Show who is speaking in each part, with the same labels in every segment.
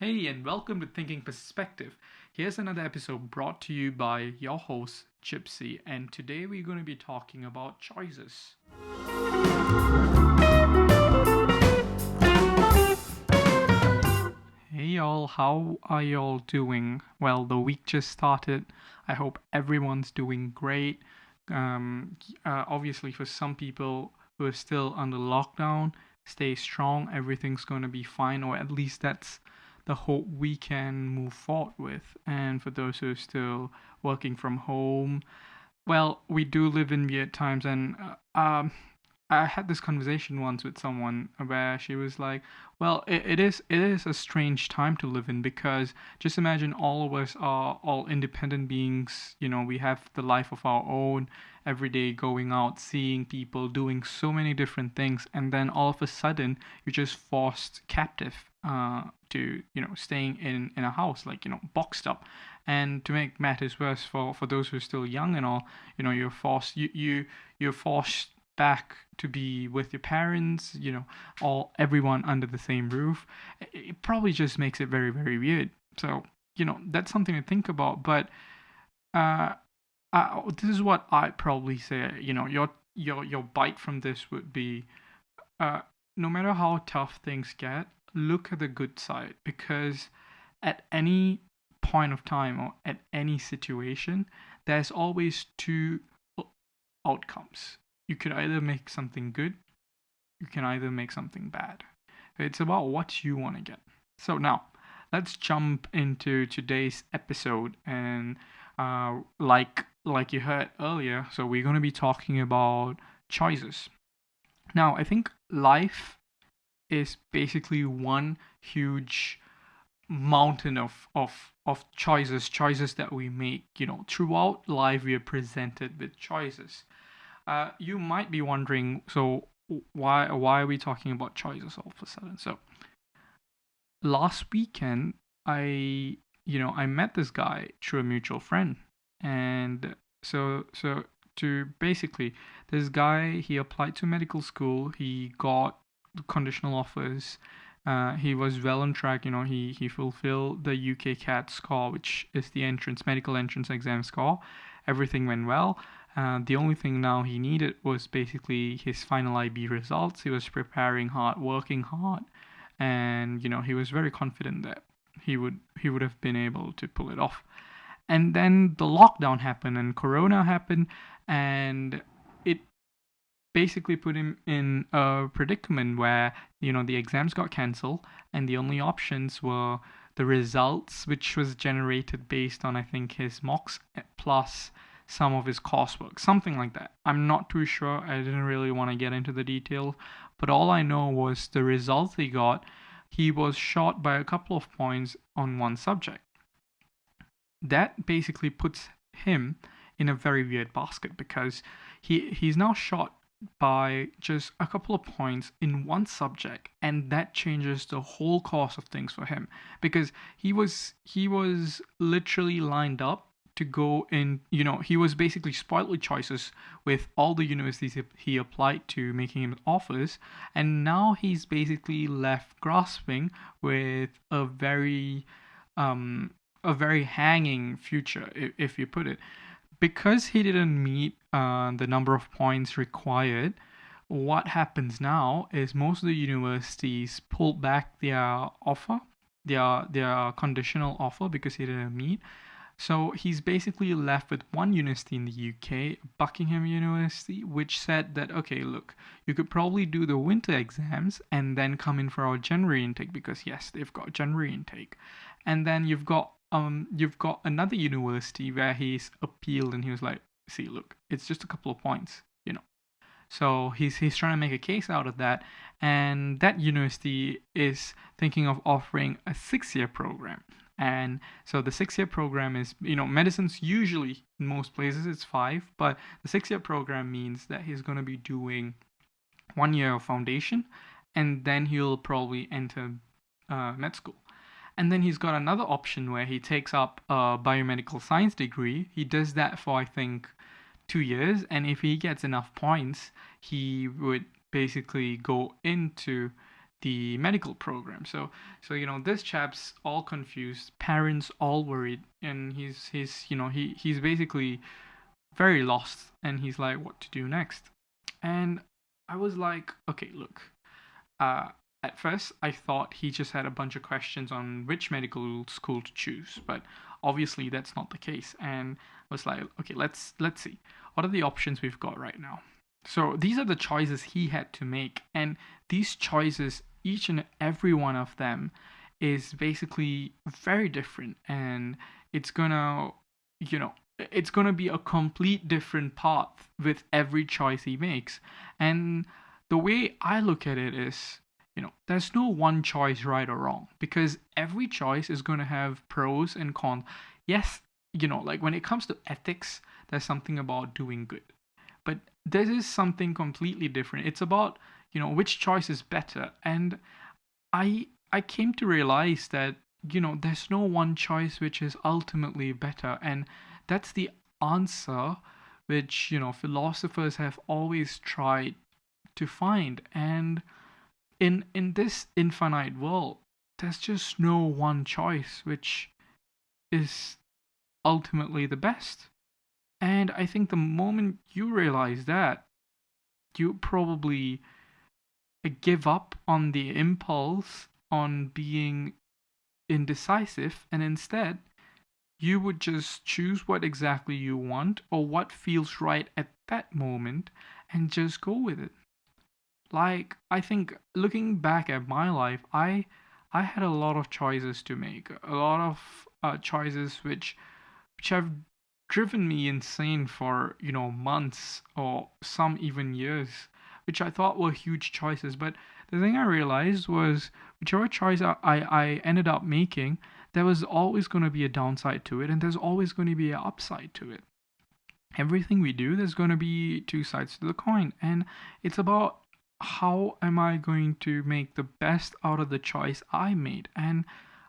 Speaker 1: Hey, and welcome to Thinking Perspective. Here's another episode brought to you by your host, Gypsy, and today we're going to be talking about choices. Hey, y'all, how are y'all doing? Well, the week just started. I hope everyone's doing great. Obviously, for some people who are still under lockdown, stay strong. Everything's going to be fine, or at least that's the hope we can move forward with. And for those who are still working from home, well, we do live in weird times, and I had this conversation once with someone where she was like, "Well, it is a strange time to live in because just imagine all of us are all independent beings. You know, we have the life of our own, every day going out, seeing people, doing so many different things, and then all of a sudden you're just forced captive to staying in a house, like boxed up. And to make matters worse, for those who are still young and all, you're forced back to be with your parents, all everyone under the same roof. It probably just makes it very, very weird. So, that's something to think about. But uh, this is what I'd probably say. Your bite from this would be, uh, no matter how tough things get, look at the good side because at any point of time or at any situation, there's always two outcomes. You can either make something good, you can either make something bad. It's about what you want to get. So now, let's jump into today's episode, and like you heard earlier, so we're going to be talking about choices. Now, I think life is basically one huge mountain of choices that we make. Throughout life we are presented with choices. You might be wondering, so why are we talking about choices all of a sudden? So last weekend, I met this guy through a mutual friend, and so to basically, this guy, he applied to medical school, he got conditional offers. He was well on track. He fulfilled the UK CAT score, which is the medical entrance exam score. Everything went well. The only thing now he needed was basically his final IB results. He was preparing hard, working hard, and he was very confident that he would have been able to pull it off. And then the lockdown happened and Corona happened, and it basically put him in a predicament where the exams got cancelled and the only options were the results, which was generated based on, I think, his mocks plus some of his coursework, something like that. I'm not too sure. I didn't really want to get into the details, but all I know was the results he got. He was short by a couple of points on one subject. That basically puts him in a very weird basket because he's now short by just a couple of points in one subject, and that changes the whole course of things for him because he was literally lined up to go in. He was basically spoiled with choices with all the universities he applied to, making him offers, and now he's basically left grasping with um a very hanging future, if you put it, because he didn't meet the number of points required. What happens now is most of the universities pull back their offer, their conditional offer, because he didn't meet. So he's basically left with one university in the UK, Buckingham University, which said that, okay, look, you could probably do the winter exams and then come in for our January intake, because yes, they've got January intake. And then you've got another university where he's appealed and he was like, see, look, it's just a couple of points. So he's trying to make a case out of that, and that university is thinking of offering a 6-year program. And so the 6-year program is, medicine's usually in most places it's 5, but the 6-year program means that he's going to be doing 1 year of foundation, and then he'll probably enter med school. And then he's got another option where he takes up a biomedical science degree. He does that for, I think, 2 years, and if he gets enough points, he would basically go into the medical program. So this chap's all confused, parents all worried, and he's basically very lost, and he's like, what to do next? And I was like, okay, look. Uh, at first, I thought he just had a bunch of questions on which medical school to choose, but obviously that's not the case. And I was like, okay, let's see, what are the options we've got right now. So these are the choices he had to make, and these choices, each and every one of them, is basically very different, and it's gonna, you know, it's gonna be a complete different path with every choice he makes. And the way I look at it is, there's no one choice right or wrong, because every choice is going to have pros and cons. Yes, like when it comes to ethics, there's something about doing good. But this is something completely different. It's about, which choice is better. And I came to realize that, there's no one choice which is ultimately better. And that's the answer which, philosophers have always tried to find. And in this infinite world, there's just no one choice which is ultimately the best. And I think the moment you realize that, you probably give up on the impulse on being indecisive, and instead you would just choose what exactly you want or what feels right at that moment and just go with it. Like, I think looking back at my life, I had a lot of choices to make, a lot of choices which have driven me insane for months or some even years, which I thought were huge choices. But the thing I realized was, whichever choice I ended up making, there was always going to be a downside to it, and there's always going to be an upside to it. Everything we do, there's going to be two sides to the coin, and it's about how am I going to make the best out of the choice I made, and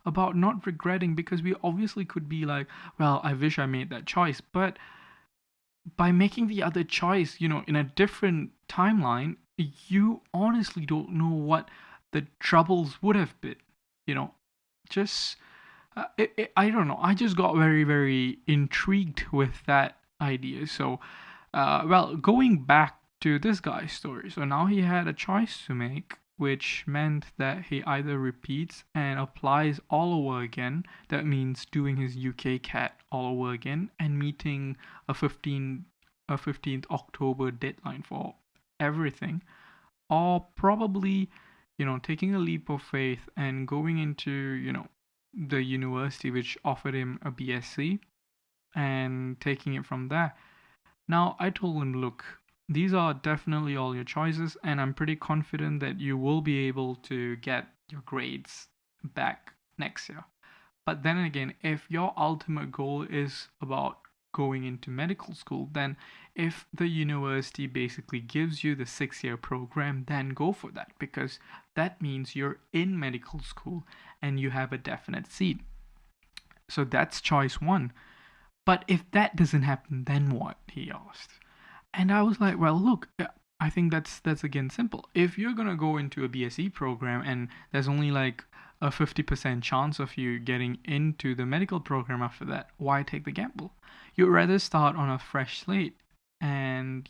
Speaker 1: about not regretting, because we obviously could be like, well, I wish I made that choice, but by making the other choice, in a different timeline, you honestly don't know what the troubles would have been, you know, just I don't know. I just got very, very intrigued with that idea. So, well, going back to this guy's story. So now he had a choice to make, which meant that he either repeats and applies all over again. That means doing his UK CAT all over again and meeting a 15th October deadline for everything, or probably, taking a leap of faith and going into, the university which offered him a BSc and taking it from there. Now, I told him, look, these are definitely all your choices, and I'm pretty confident that you will be able to get your grades back next year. But then again, if your ultimate goal is about going into medical school, then if the university basically gives you the 6-year program, then go for that, because that means you're in medical school and you have a definite seat. So that's choice one. But if that doesn't happen, then what? He asked. And I was like, well, look, I think that's again simple. If you're gonna go into a BSc program and there's only like a 50% chance of you getting into the medical program after that, why take the gamble? You'd rather start on a fresh slate and,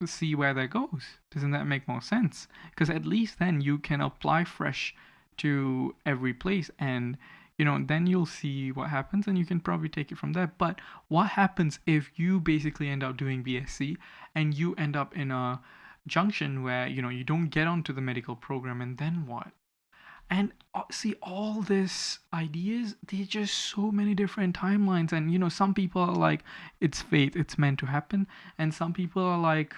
Speaker 1: see where that goes. Doesn't that make more sense? Because at least then you can apply fresh to every place, and then you'll see what happens and you can probably take it from there. But what happens if you basically end up doing BSc and you end up in a junction where, you don't get onto the medical program, and then what? And see, all these ideas, they're just so many different timelines. And, some people are like, it's fate, it's meant to happen. And some people are like,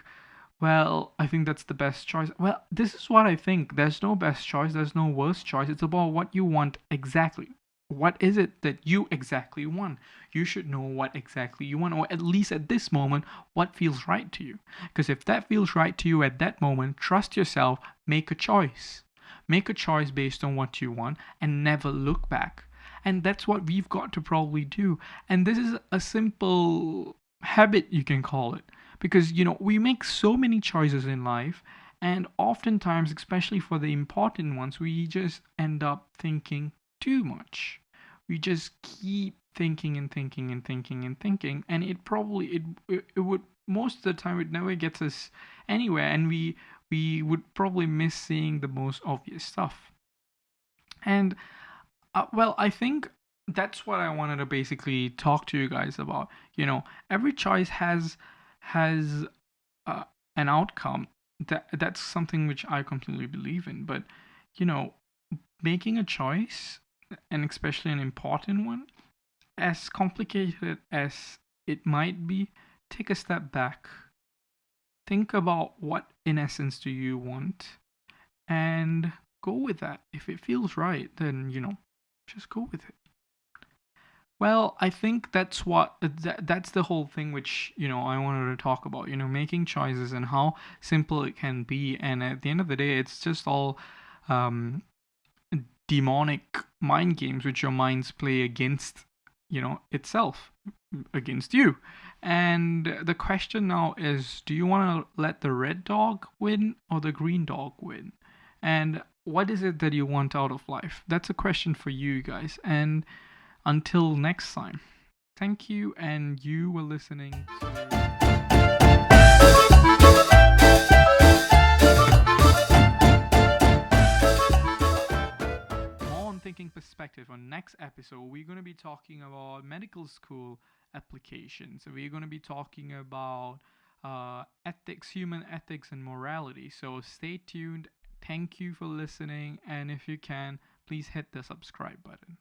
Speaker 1: well, I think that's the best choice. Well, this is what I think. There's no best choice, there's no worst choice. It's about what you want exactly. What is it that you exactly want? You should know what exactly you want, or at least at this moment, what feels right to you. Because if that feels right to you at that moment, trust yourself, make a choice. Make a choice based on what you want and never look back. And that's what we've got to probably do. And this is a simple habit, you can call it. Because, we make so many choices in life, And oftentimes, especially for the important ones, we just end up thinking too much. We just keep thinking and thinking and thinking and thinking, and it would, most of the time, it never gets us anywhere, and we would probably miss seeing the most obvious stuff. And well, I think that's what I wanted to basically talk to you guys about. Every choice has uh, an outcome. That's something which I completely believe in. But you know, making a choice, and especially an important one, as complicated as it might be, take a step back. Think about what, in essence, do you want, and go with that. If it feels right, then just go with it. Well, I think that's the whole thing which I wanted to talk about. Making choices and how simple it can be, and at the end of the day, it's just all um, demonic mind games which your minds play against itself, against you. And the question now is, do you want to let the red dog win or the green dog win? And what is it that you want out of life? That's a question for you guys. And until next time, thank you. And you were listening More on Thinking Perspective. On next episode, we're going to be talking about medical school applications. So we're going to be talking about ethics, human ethics, and morality. So stay tuned. Thank you for listening. And if you can, please hit the subscribe button.